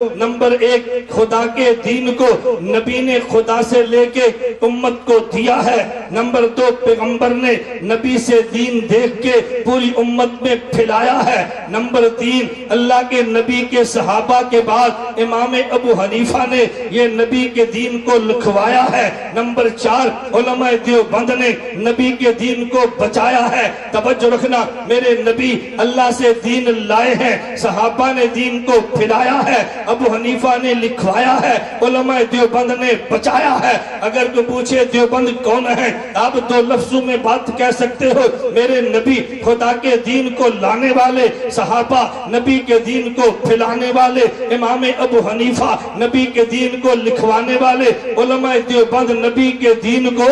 Number ایک، خدا کے دین کو نبی نے خدا سے لے کے امت کو دیا ہے۔ نمبر دو، پیغمبر نے نبی سے دین دیکھ کے پوری امت میں پھیلایا ہے۔ نمبر تین، اللہ کے نبی کے صحابہ کے بعد امام ابو حنیفہ نے یہ نبی کے دین کو لکھوایا ہے۔ نمبر چار، علماء دیوبند نے نبی کے دین کو بچایا ہے۔ توجہ رکھنا، میرے نبی اللہ سے دین لائے ہیں، صحابہ نے دین کو پھیلایا ہے، ابو حنیفہ نے لکھوایا ہے، علماء دیوبند نے بچایا ہے۔ اگر کوئی پوچھے دیوبند کون ہے، آپ دو لفظوں میں بات کہہ سکتے ہو، میرے نبی خدا کے دین کو لانے والے، صحابہ نبی کے دین کو پھیلانے والے، امام ابو حنیفہ نبی کے دین کو لکھوانے والے، علماء دیوبند نبی کے دین کو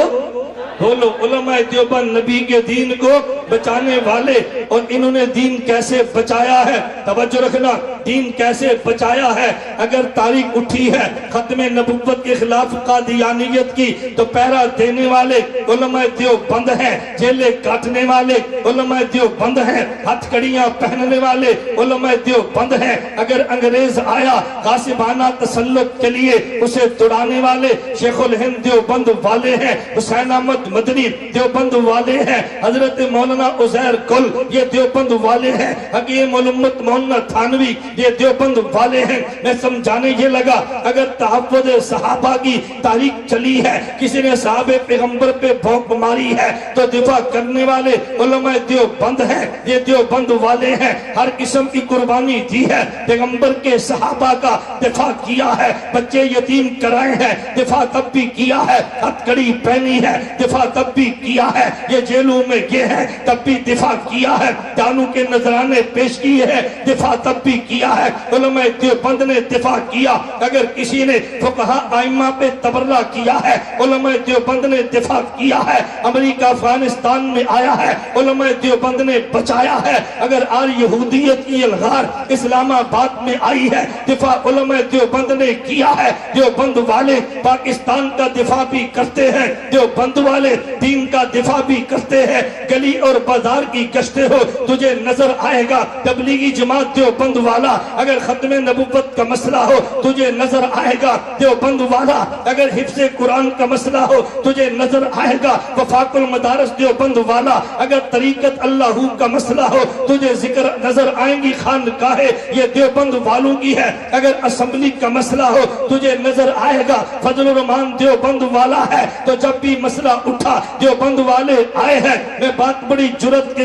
بولو، علماء دیوبند نبی کے دین کو بچانے والے۔ اور انہوں نے دین کیسے بچایا ہے؟ توجہ رکھنا، دین کیسے بچایا ہے؟ اگر تاریخ اٹھی ہے ختم نبوت کے خلاف قادیانیت کی، تو پہرا دینے والے علماء دیوبند ہیں، جیلے کاٹنے والے علماء دیوبند ہیں، ہتھ کڑیاں پہننے والے علماء دیوبند ہیں۔ اگر انگریز آیا غاصبانہ تسلط کے لیے، اسے توڑانے والے شیخ الہند دیوبند والے ہیں، حسین احمد مدنی دیوبند والے ہیں، حضرت مولانا عزیر گل یہ دیوبند والے ہیں، حکیم الامت مولانا تھانوی یہ دیوبند والے ہیں۔ میں سمجھانے یہ لگا، اگر تحفظ صحابہ کی تاریخ چلی ہے، کسی نے صحابہ پیغمبر پہ بھونک ماری ہے، تو دفاع کرنے والے علماء دیوبند ہیں، یہ دیوبند والے ہیں۔ ہر قسم کی قربانی دی ہے، پیغمبر کے صحابہ کا دفاع کیا ہے، بچے یتیم کرائے ہیں، دفاع تب بھی کیا ہے، ہتھ کڑی پہنی ہے، دفاع تب بھی کیا ہے، یہ جیلوں میں گئے ہیں تب بھی دفاع کیا ہے، دانوں کے نذرانے پیش کیے ہیں، دفاع تب بھی کیا ہے، علماء دیوبند نے دفاع کیا۔ اگر کسی نے فقہاء ائمہ پہ تبرہ کیا ہے، علماء دیوبند نے دفاع کیا ہے۔ امریکہ افغانستان میں آیا ہے، علماء دیوبند نے بچایا ہے۔ اگر آج یہودیت کی الغار اسلام آباد میں آئی ہے، دفاع علماء دیوبند نے کیا ہے۔ دیوبند والے پاکستان کا دفاع بھی کرتے ہیں، دیوبند والے دین کا دفاع بھی کرتے ہیں۔ گلی اور بازار کی گشتے ہو، تجھے نظر آئے گا تبلیغی جماعت دیوبند والا۔ اگر ختم نبوت کا مسئلہ ہو، تجھے نظر آئے گا دیوبند والا۔ اگر حفظ قرآن کا مسئلہ ہو، تجھے نظر آئے گا وفاق المدارس دیوبند والا۔ اگر طریقت اللہ کا مسئلہ ہو، تجھے ذکر نظر آئیں گی خانقاہیں یہ دیوبند والوں کی ہے۔ اگر اسمبلی کا مسئلہ ہو، تجھے نظر آئے گا فضل الرحمان دیوبند والا ہے۔ تو جب بھی مسئلہ اٹھا دیوبند والے آئے ہیں۔ میں بات بڑی جرات کے